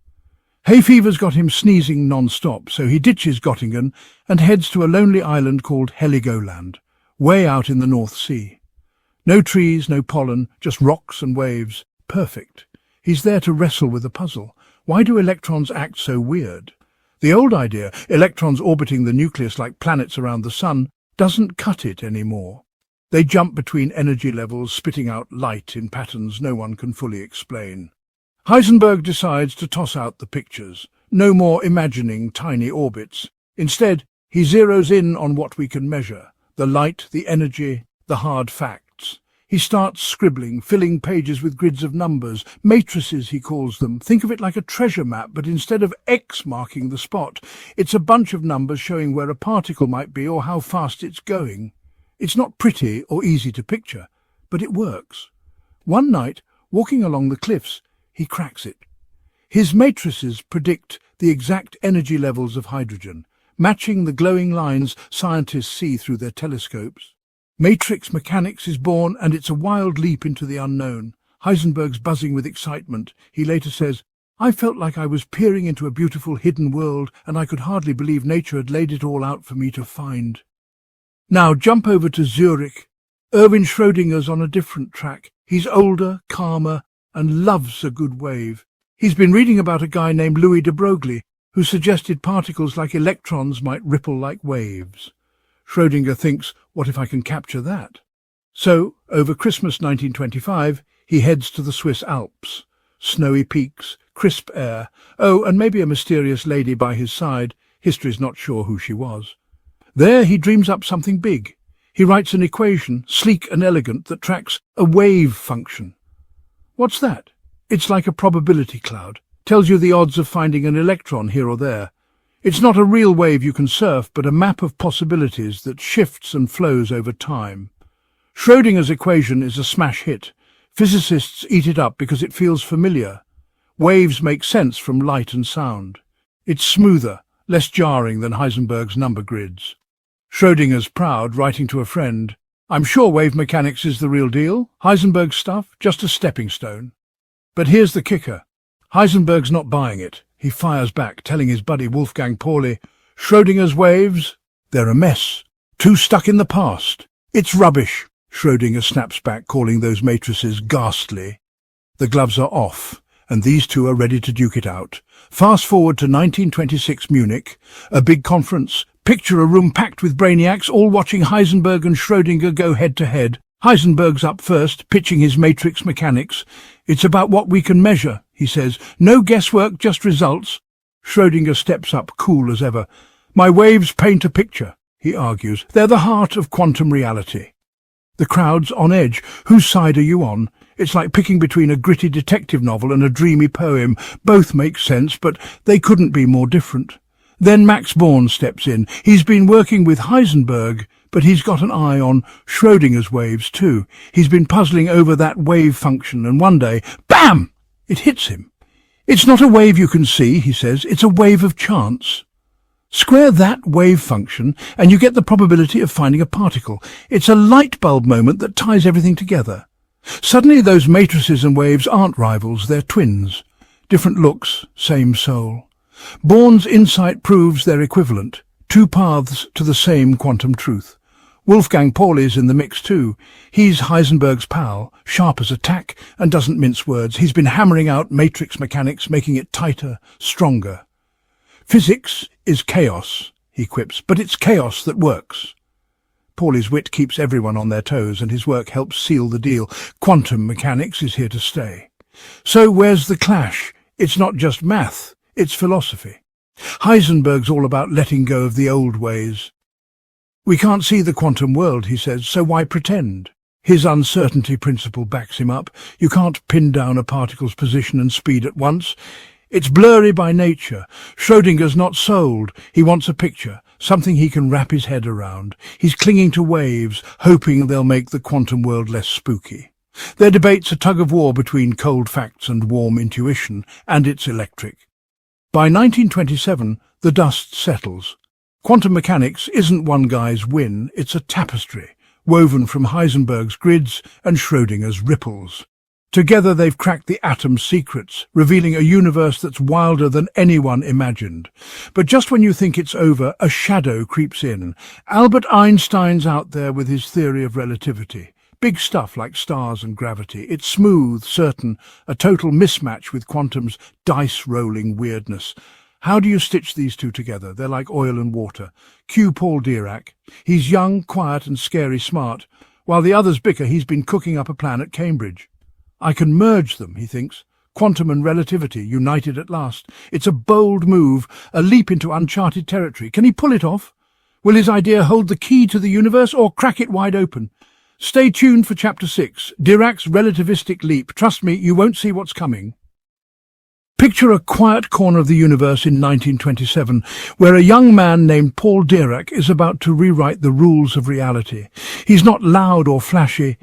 Hay fever's got him sneezing non-stop, so he ditches Göttingen and heads to a lonely island called Heligoland, way out in the North Sea. No trees, no pollen, just rocks and waves. Perfect. He's there to wrestle with a puzzle. Why do electrons act so weird? The old idea, electrons orbiting the nucleus like planets around the sun, doesn't cut it anymore. They jump between energy levels, spitting out light in patterns no one can fully explain. Heisenberg decides to toss out the pictures. No more imagining tiny orbits. Instead, he zeroes in on what we can measure. The light, the energy, the hard facts. He starts scribbling, filling pages with grids of numbers, matrices he calls them. Think of it like a treasure map, but instead of X marking the spot, it's a bunch of numbers showing where a particle might be or how fast it's going. It's not pretty or easy to picture, but it works. One night, walking along the cliffs, he cracks it. His matrices predict the exact energy levels of hydrogen, matching the glowing lines scientists see through their telescopes. Matrix mechanics is born, and it's a wild leap into the unknown. Heisenberg's buzzing with excitement. He later says, "I felt like I was peering into a beautiful hidden world, and I could hardly believe nature had laid it all out for me to find." Now jump over to Zurich. Erwin Schrödinger's on a different track. He's older, calmer, and loves a good wave. He's been reading about a guy named Louis de Broglie, who suggested particles like electrons might ripple like waves. Schrödinger thinks, what if I can capture that? So, over Christmas 1925, he heads to the Swiss Alps. Snowy peaks, crisp air, and maybe a mysterious lady by his side. History's not sure who she was. There he dreams up something big. He writes an equation, sleek and elegant, that tracks a wave function. What's that? It's like a probability cloud. Tells you the odds of finding an electron here or there. It's not a real wave you can surf, but a map of possibilities that shifts and flows over time. Schrödinger's equation is a smash hit. Physicists eat it up because it feels familiar. Waves make sense from light and sound. It's smoother, less jarring than Heisenberg's number grids. Schrödinger's proud, writing to a friend, "I'm sure wave mechanics is the real deal. Heisenberg's stuff, just a stepping stone." But here's the kicker. Heisenberg's not buying it. He fires back, telling his buddy Wolfgang Pauli, "Schrödinger's waves, they're a mess. Too stuck in the past. It's rubbish." Schrödinger snaps back, calling those matrices ghastly. The gloves are off, and these two are ready to duke it out. Fast forward to 1926 Munich, a big conference. Picture a room packed with brainiacs, all watching Heisenberg and Schrödinger go head-to-head. Heisenberg's up first, pitching his matrix mechanics. "It's about what we can measure," he says. "No guesswork, just results." Schrödinger steps up, cool as ever. "My waves paint a picture," he argues. "They're the heart of quantum reality." The crowd's on edge. Whose side are you on? It's like picking between a gritty detective novel and a dreamy poem. Both make sense, but they couldn't be more different. Then Max Born steps in. He's been working with Heisenberg, but he's got an eye on Schrödinger's waves too. He's been puzzling over that wave function, and one day, bam! It hits him. "It's not a wave you can see," he says. "It's a wave of chance." Square that wave function, and you get the probability of finding a particle. It's a light bulb moment that ties everything together. Suddenly those matrices and waves aren't rivals, they're twins. Different looks, same soul. Born's insight proves they're equivalent, two paths to the same quantum truth. Wolfgang Pauli's in the mix too. He's Heisenberg's pal, sharp as a tack, and doesn't mince words. He's been hammering out matrix mechanics, making it tighter, stronger. "Physics is chaos," he quips, "but it's chaos that works." Pauli's wit keeps everyone on their toes, and his work helps seal the deal. Quantum mechanics is here to stay. So where's the clash? It's not just math, it's philosophy. Heisenberg's all about letting go of the old ways. We can't see the quantum world, he says, so why pretend? His uncertainty principle backs him up. You can't pin down a particle's position and speed at once. It's blurry by nature. Schrödinger's not sold. He wants a picture, something he can wrap his head around. He's clinging to waves, hoping they'll make the quantum world less spooky. Their debate's a tug-of-war between cold facts and warm intuition, and it's electric. By 1927, the dust settles. Quantum mechanics isn't one guy's win, it's a tapestry, woven from Heisenberg's grids and Schrödinger's ripples. Together they've cracked the atom's secrets, revealing a universe that's wilder than anyone imagined. But just when you think it's over, a shadow creeps in. Albert Einstein's out there with his theory of relativity. Big stuff like stars and gravity. It's smooth, certain, a total mismatch with quantum's dice-rolling weirdness. How do you stitch these two together? They're like oil and water. Cue Paul Dirac. He's young, quiet and scary smart. While the others bicker, he's been cooking up a plan at Cambridge. I can merge them, he thinks. Quantum and relativity, united at last. It's a bold move, a leap into uncharted territory. Can he pull it off? Will his idea hold the key to the universe or crack it wide open? Stay tuned for Chapter 6, Dirac's relativistic leap. Trust me, you won't see what's coming. Picture a quiet corner of the universe in 1927, where a young man named Paul Dirac is about to rewrite the rules of reality. He's not loud or flashy.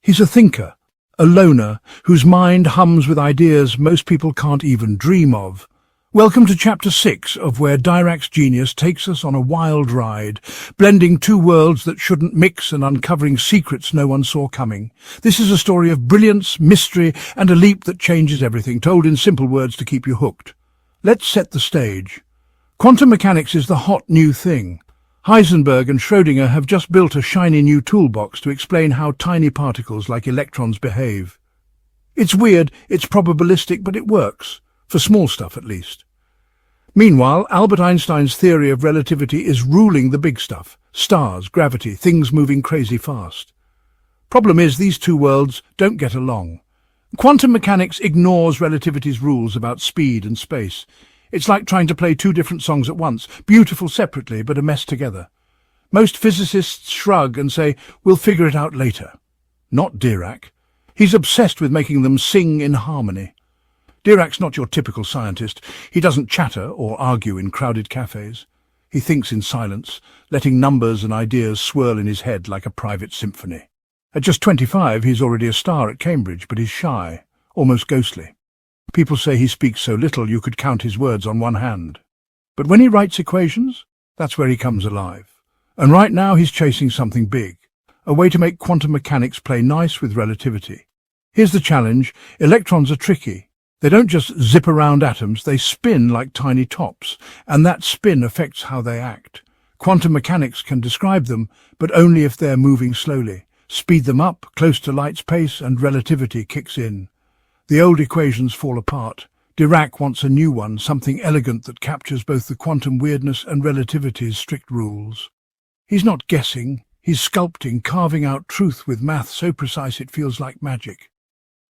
He's a thinker, a loner, whose mind hums with ideas most people can't even dream of. Welcome to Chapter 6 of Where Dirac's Genius Takes Us on a Wild Ride, blending two worlds that shouldn't mix and uncovering secrets no one saw coming. This is a story of brilliance, mystery, and a leap that changes everything, told in simple words to keep you hooked. Let's set the stage. Quantum mechanics is the hot new thing. Heisenberg and Schrödinger have just built a shiny new toolbox to explain how tiny particles like electrons behave. It's weird, it's probabilistic, but it works. For small stuff, at least. Meanwhile, Albert Einstein's theory of relativity is ruling the big stuff. Stars, gravity, things moving crazy fast. Problem is, these two worlds don't get along. Quantum mechanics ignores relativity's rules about speed and space. It's like trying to play two different songs at once, beautiful separately, but a mess together. Most physicists shrug and say, we'll figure it out later. Not Dirac. He's obsessed with making them sing in harmony. Dirac's not your typical scientist. He doesn't chatter or argue in crowded cafes. He thinks in silence, letting numbers and ideas swirl in his head like a private symphony. At just 25, he's already a star at Cambridge, but he's shy, almost ghostly. People say he speaks so little you could count his words on one hand. But when he writes equations, that's where he comes alive. And right now he's chasing something big, a way to make quantum mechanics play nice with relativity. Here's the challenge. Electrons are tricky. They don't just zip around atoms, they spin like tiny tops, and that spin affects how they act. Quantum mechanics can describe them, but only if they're moving slowly. Speed them up, close to light's pace, and relativity kicks in. The old equations fall apart. Dirac wants a new one, something elegant that captures both the quantum weirdness and relativity's strict rules. He's not guessing, he's sculpting, carving out truth with math so precise it feels like magic.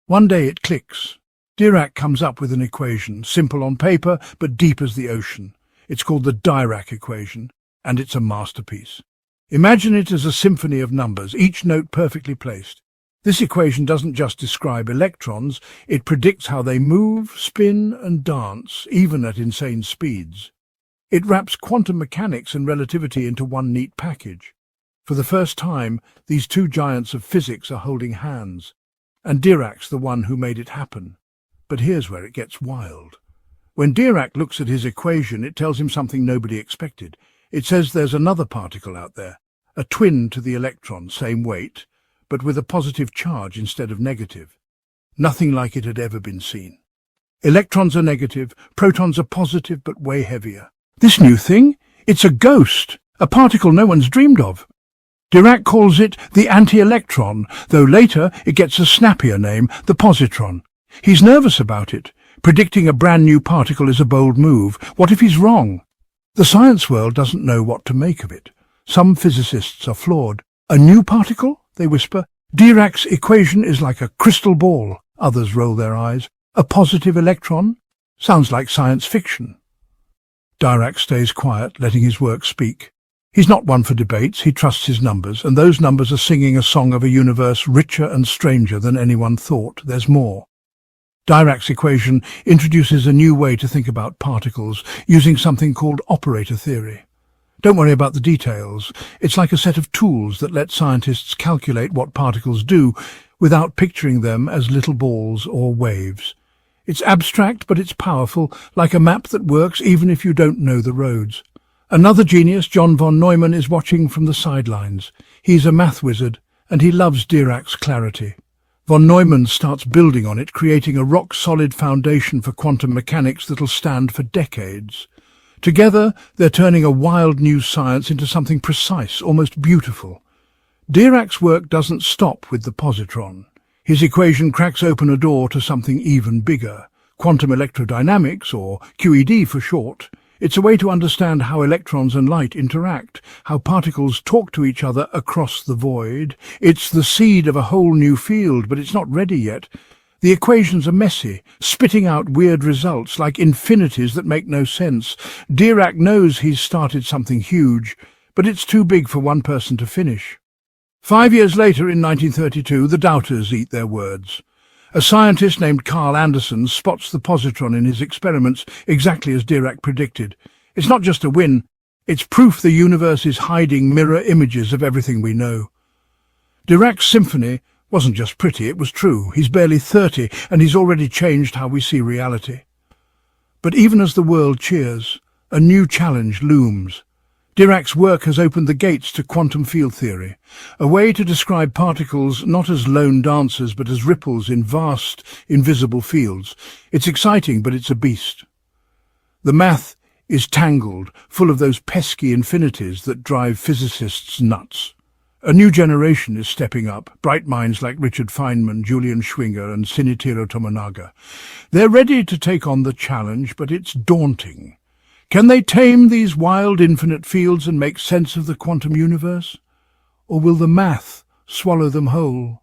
One day it clicks. Dirac comes up with an equation, simple on paper, but deep as the ocean. It's called the Dirac equation, and it's a masterpiece. Imagine it as a symphony of numbers, each note perfectly placed. This equation doesn't just describe electrons, it predicts how they move, spin, and dance, even at insane speeds. It wraps quantum mechanics and relativity into one neat package. For the first time, these two giants of physics are holding hands, and Dirac's the one who made it happen. But here's where it gets wild. When Dirac looks at his equation, it tells him something nobody expected. It says there's another particle out there, a twin to the electron, same weight, but with a positive charge instead of negative. Nothing like it had ever been seen. Electrons are negative, protons are positive, but way heavier. This new thing? It's a ghost, a particle no one's dreamed of. Dirac calls it the anti-electron, though later it gets a snappier name, the positron. He's nervous about it. Predicting a brand new particle is a bold move. What if he's wrong? The science world doesn't know what to make of it. Some physicists are flawed. A new particle? They whisper. Dirac's equation is like a crystal ball. Others roll their eyes. A positive electron? Sounds like science fiction. Dirac stays quiet, letting his work speak. He's not one for debates, he trusts his numbers, and those numbers are singing a song of a universe richer and stranger than anyone thought. There's more. Dirac's equation introduces a new way to think about particles, using something called operator theory. Don't worry about the details. It's like a set of tools that let scientists calculate what particles do without picturing them as little balls or waves. It's abstract, but it's powerful, like a map that works even if you don't know the roads. Another genius, John von Neumann, is watching from the sidelines. He's a math wizard, and he loves Dirac's clarity. Von Neumann starts building on it, creating a rock-solid foundation for quantum mechanics that'll stand for decades. Together, they're turning a wild new science into something precise, almost beautiful. Dirac's work doesn't stop with the positron. His equation cracks open a door to something even bigger. Quantum electrodynamics, or QED for short. It's a way to understand how electrons and light interact, how particles talk to each other across the void. It's the seed of a whole new field, but it's not ready yet. The equations are messy, spitting out weird results like infinities that make no sense. Dirac knows he's started something huge, but it's too big for one person to finish. 5 years later, in 1932, the doubters eat their words. A scientist named Carl Anderson spots the positron in his experiments exactly as Dirac predicted. It's not just a win, it's proof the universe is hiding mirror images of everything we know. Dirac's symphony wasn't just pretty, it was true. He's barely 30, and he's already changed how we see reality. But even as the world cheers, a new challenge looms. Dirac's work has opened the gates to quantum field theory, a way to describe particles not as lone dancers but as ripples in vast, invisible fields. It's exciting, but it's a beast. The math is tangled, full of those pesky infinities that drive physicists nuts. A new generation is stepping up, bright minds like Richard Feynman, Julian Schwinger and Shinichiro Tomonaga. They're ready to take on the challenge, but it's daunting. Can they tame these wild infinite fields and make sense of the quantum universe? Or will the math swallow them whole?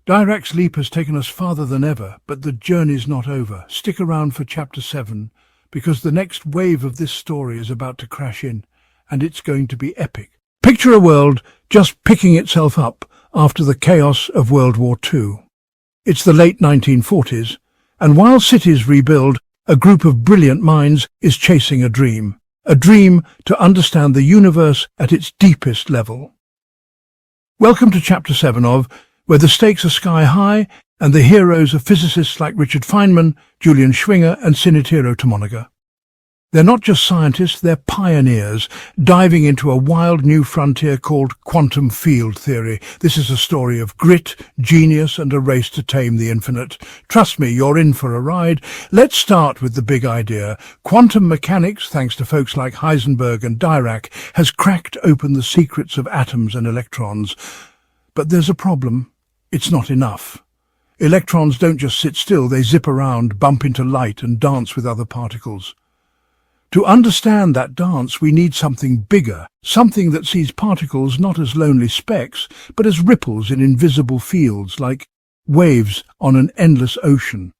Dirac's leap has taken us farther than ever, but the journey's not over. Stick around for Chapter 7, because the next wave of this story is about to crash in, and it's going to be epic. Picture a world just picking itself up after the chaos of World War II. It's the late 1940s, and while cities rebuild, a group of brilliant minds is chasing a dream to understand the universe at its deepest level. Welcome to Chapter 7 of Where the Stakes Are Sky High, and the heroes are physicists like Richard Feynman, Julian Schwinger and Shinichiro Tomonaga. They're not just scientists, they're pioneers, diving into a wild new frontier called quantum field theory. This is a story of grit, genius, and a race to tame the infinite. Trust me, you're in for a ride. Let's start with the big idea. Quantum mechanics, thanks to folks like Heisenberg and Dirac, has cracked open the secrets of atoms and electrons. But there's a problem. It's not enough. Electrons don't just sit still, they zip around, bump into light, and dance with other particles. To understand that dance, we need something bigger, something that sees particles not as lonely specks, but as ripples in invisible fields, like waves on an endless ocean.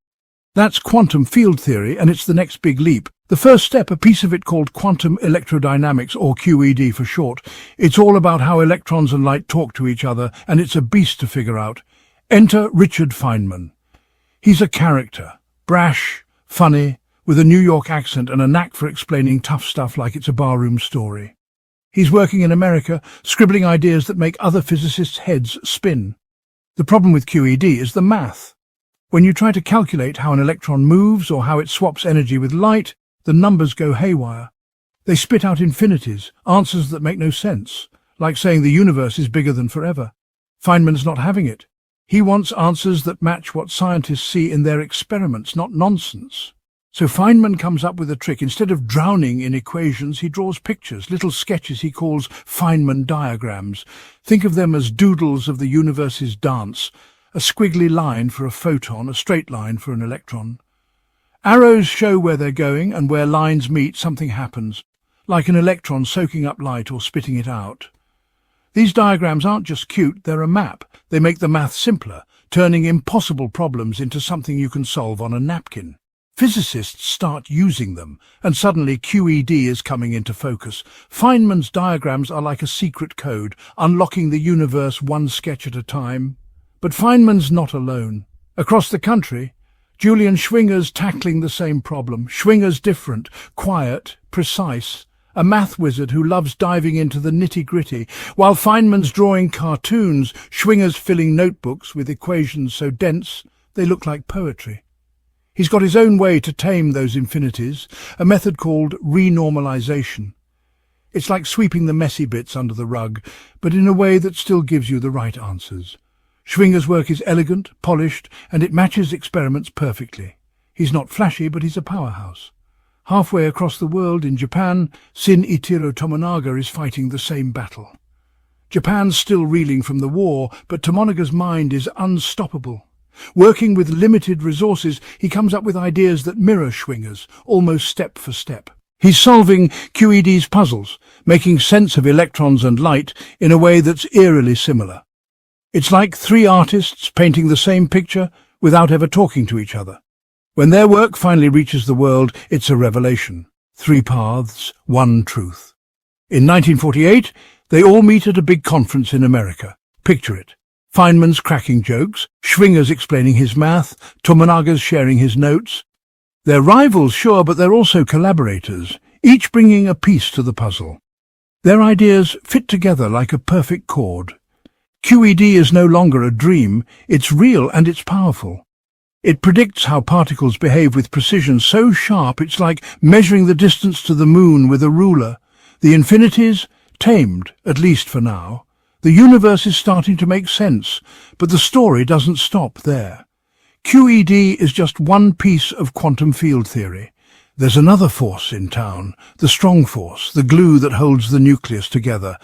That's quantum field theory, and it's the next big leap. The first step, a piece of it called quantum electrodynamics, or QED for short. It's all about how electrons and light talk to each other, and it's a beast to figure out. Enter Richard Feynman. He's a character, brash, funny, with a New York accent and a knack for explaining tough stuff like it's a barroom story. He's working in America, scribbling ideas that make other physicists' heads spin. The problem with QED is the math. When you try to calculate how an electron moves or how it swaps energy with light, the numbers go haywire. They spit out infinities, answers that make no sense, like saying the universe is bigger than forever. Feynman's not having it. He wants answers that match what scientists see in their experiments, not nonsense. So Feynman comes up with a trick. Instead of drowning in equations, he draws pictures, little sketches he calls Feynman diagrams. Think of them as doodles of the universe's dance, a squiggly line for a photon, a straight line for an electron. Arrows show where they're going, and where lines meet, something happens, like an electron soaking up light or spitting it out. These diagrams aren't just cute, they're a map. They make the math simpler, turning impossible problems into something you can solve on a napkin. Physicists start using them, and suddenly QED is coming into focus. Feynman's diagrams are like a secret code, unlocking the universe one sketch at a time. But Feynman's not alone. Across the country, Julian Schwinger's tackling the same problem. Schwinger's different, quiet, precise, a math wizard who loves diving into the nitty-gritty. While Feynman's drawing cartoons, Schwinger's filling notebooks with equations so dense they look like poetry. He's got his own way to tame those infinities, a method called renormalization. It's like sweeping the messy bits under the rug, but in a way that still gives you the right answers. Schwinger's work is elegant, polished, and it matches experiments perfectly. He's not flashy, but he's a powerhouse. Halfway across the world, in Japan, Shinichiro Tomonaga is fighting the same battle. Japan's still reeling from the war, but Tomonaga's mind is unstoppable. Working with limited resources, he comes up with ideas that mirror Schwinger's, almost step for step. He's solving QED's puzzles, making sense of electrons and light in a way that's eerily similar. It's like three artists painting the same picture without ever talking to each other. When their work finally reaches the world, it's a revelation. Three paths, one truth. In 1948, they all meet at a big conference in America. Picture it. Feynman's cracking jokes, Schwinger's explaining his math, Tomonaga's sharing his notes. They're rivals, sure, but they're also collaborators, each bringing a piece to the puzzle. Their ideas fit together like a perfect chord. QED is no longer a dream, it's real and it's powerful. It predicts how particles behave with precision so sharp it's like measuring the distance to the moon with a ruler. The infinities, tamed, at least for now. The universe is starting to make sense, but the story doesn't stop there. QED is just one piece of quantum field theory. There's another force in town, the strong force, the glue that holds the nucleus together.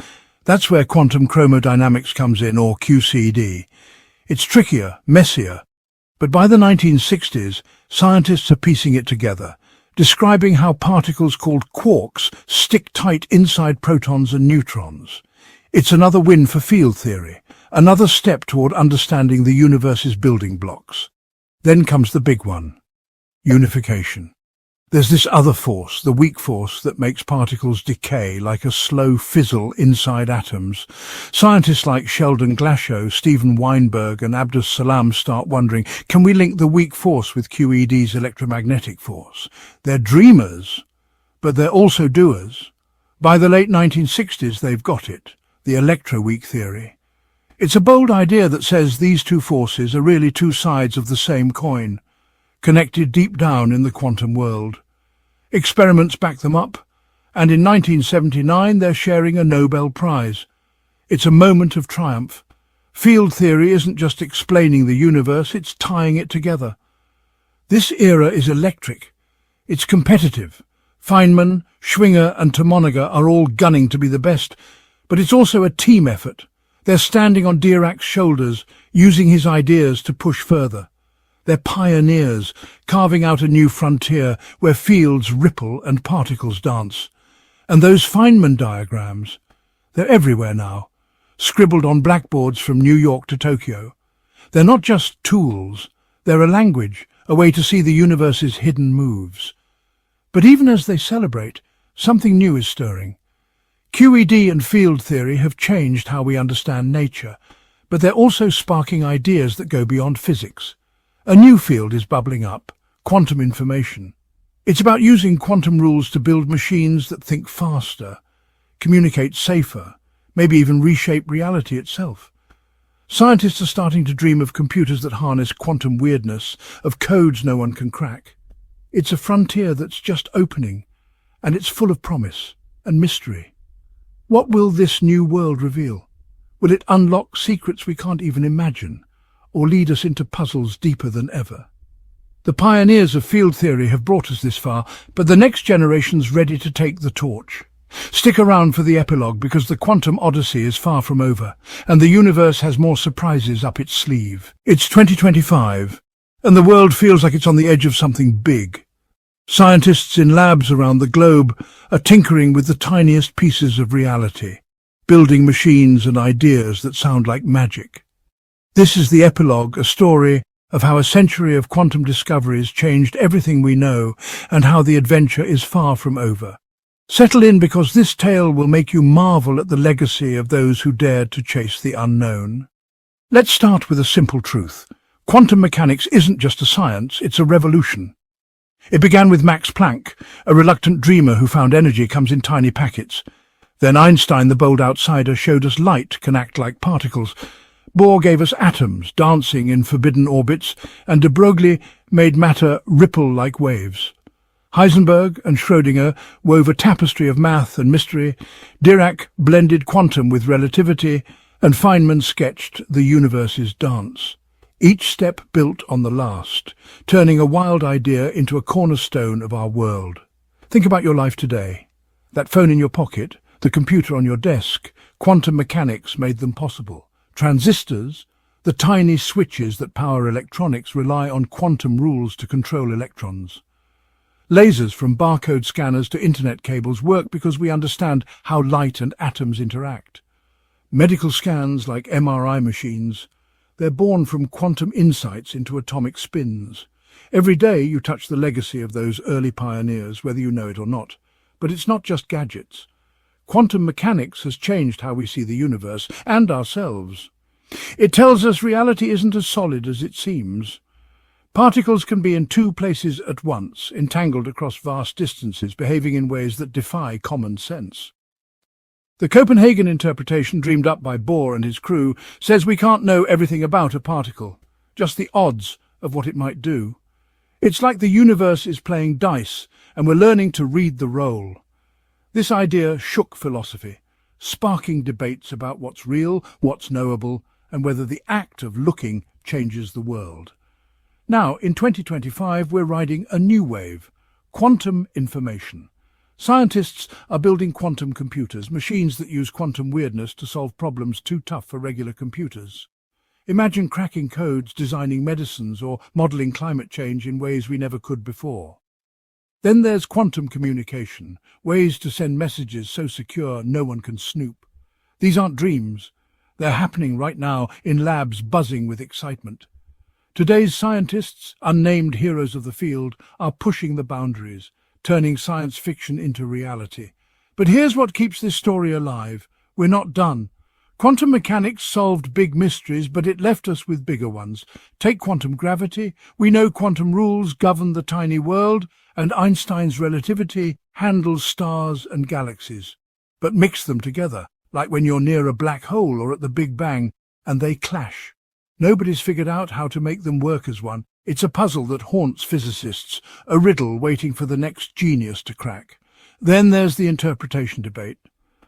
That's where quantum chromodynamics comes in, or QCD. It's trickier, messier, but by the 1960s, scientists are piecing it together, describing how particles called quarks stick tight inside protons and neutrons. It's another win for field theory, another step toward understanding the universe's building blocks. Then comes the big one, unification. There's this other force, the weak force, that makes particles decay like a slow fizzle inside atoms. Scientists like Sheldon Glashow, Stephen Weinberg and Abdus Salam start wondering, can we link the weak force with QED's electromagnetic force? They're dreamers, but they're also doers. By the late 1960s, they've got it, the electroweak theory. It's a bold idea that says these two forces are really two sides of the same coin, connected deep down in the quantum world. Experiments back them up, and in 1979 they're sharing a Nobel Prize. It's a moment of triumph. Field theory isn't just explaining the universe, it's tying it together. This era is electric. It's competitive. Feynman, Schwinger and Tomonaga are all gunning to be the best, but it's also a team effort. They're standing on Dirac's shoulders, using his ideas to push further. They're pioneers, carving out a new frontier where fields ripple and particles dance. And those Feynman diagrams, they're everywhere now, scribbled on blackboards from New York to Tokyo. They're not just tools, they're a language, a way to see the universe's hidden moves. But even as they celebrate, something new is stirring. QED and field theory have changed how we understand nature, but they're also sparking ideas that go beyond physics. A new field is bubbling up, quantum information. It's about using quantum rules to build machines that think faster, communicate safer, maybe even reshape reality itself. Scientists are starting to dream of computers that harness quantum weirdness, of codes no one can crack. It's a frontier that's just opening, and it's full of promise and mystery. What will this new world reveal? Will it unlock secrets we can't even imagine, or lead us into puzzles deeper than ever? The pioneers of field theory have brought us this far, but the next generation's ready to take the torch. Stick around for the epilogue, because the Quantum Odyssey is far from over, and the universe has more surprises up its sleeve. It's 2025, and the world feels like it's on the edge of something big. Scientists in labs around the globe are tinkering with the tiniest pieces of reality, building machines and ideas that sound like magic. This is the epilogue, a story of how a century of quantum discoveries changed everything we know and how the adventure is far from over. Settle in, because this tale will make you marvel at the legacy of those who dared to chase the unknown. Let's start with a simple truth. Quantum mechanics isn't just a science, it's a revolution. It began with Max Planck, a reluctant dreamer who found energy comes in tiny packets. Then Einstein, the bold outsider, showed us light can act like particles. Bohr gave us atoms dancing in forbidden orbits, and de Broglie made matter ripple like waves. Heisenberg and Schrödinger wove a tapestry of math and mystery. Dirac blended quantum with relativity, and Feynman sketched the universe's dance. Each step built on the last, turning a wild idea into a cornerstone of our world. Think about your life today. That phone in your pocket, the computer on your desk, quantum mechanics made them possible. Transistors, the tiny switches that power electronics, rely on quantum rules to control electrons. Lasers from barcode scanners to internet cables work because we understand how light and atoms interact. Medical scans like MRI machines, they're born from quantum insights into atomic spins. Every day you touch the legacy of those early pioneers, whether you know it or not. But it's not just gadgets. Quantum mechanics has changed how we see the universe and ourselves. It tells us reality isn't as solid as it seems. Particles can be in two places at once, entangled across vast distances, behaving in ways that defy common sense. The Copenhagen interpretation, dreamed up by Bohr and his crew, says we can't know everything about a particle, just the odds of what it might do. It's like the universe is playing dice, and we're learning to read the roll. This idea shook philosophy, sparking debates about what's real, what's knowable, and whether the act of looking changes the world. Now, in 2025, we're riding a new wave, quantum information. Scientists are building quantum computers, machines that use quantum weirdness to solve problems too tough for regular computers. Imagine cracking codes, designing medicines, or modeling climate change in ways we never could before. Then there's quantum communication, ways to send messages so secure no one can snoop. These aren't dreams. They're happening right now in labs buzzing with excitement. Today's scientists, unnamed heroes of the field, are pushing the boundaries, turning science fiction into reality. But here's what keeps this story alive. We're not done. Quantum mechanics solved big mysteries, but it left us with bigger ones. Take quantum gravity. We know quantum rules govern the tiny world, and Einstein's relativity handles stars and galaxies. But mix them together, like when you're near a black hole or at the Big Bang, and they clash. Nobody's figured out how to make them work as one. It's a puzzle that haunts physicists, a riddle waiting for the next genius to crack. Then there's the interpretation debate.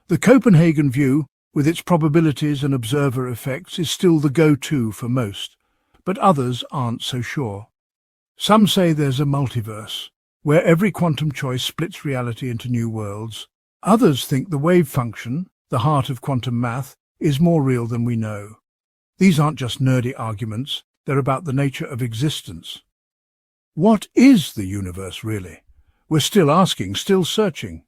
The Copenhagen view, with its probabilities and observer effects, is still the go-to for most, but others aren't so sure. Some say there's a multiverse, where every quantum choice splits reality into new worlds. Others think the wave function, the heart of quantum math, is more real than we know. These aren't just nerdy arguments, they're about the nature of existence. What is the universe, really? We're still asking, still searching.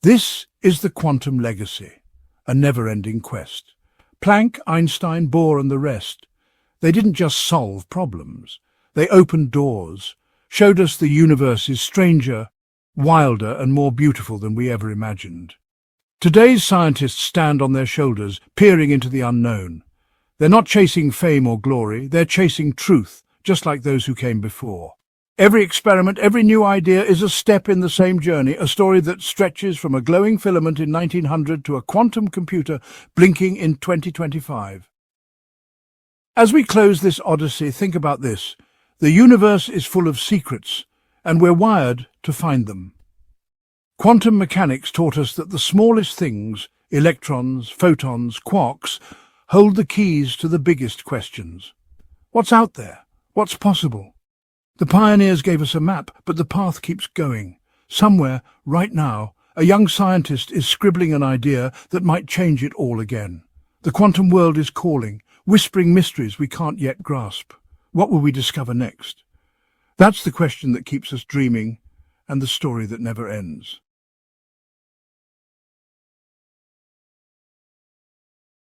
This is the quantum legacy, a never-ending quest. Planck, Einstein, Bohr and the rest, they didn't just solve problems. They opened doors, showed us the universe is stranger, wilder and more beautiful than we ever imagined. Today's scientists stand on their shoulders, peering into the unknown. They're not chasing fame or glory, they're chasing truth, just like those who came before. Every experiment, every new idea is a step in the same journey, a story that stretches from a glowing filament in 1900 to a quantum computer blinking in 2025. As we close this odyssey, think about this. The universe is full of secrets, and we're wired to find them. Quantum mechanics taught us that the smallest things, electrons, photons, quarks, hold the keys to the biggest questions. What's out there? What's possible? The pioneers gave us a map, but the path keeps going. Somewhere, right now, a young scientist is scribbling an idea that might change it all again. The quantum world is calling, whispering mysteries we can't yet grasp. What will we discover next? That's the question that keeps us dreaming, and the story that never ends.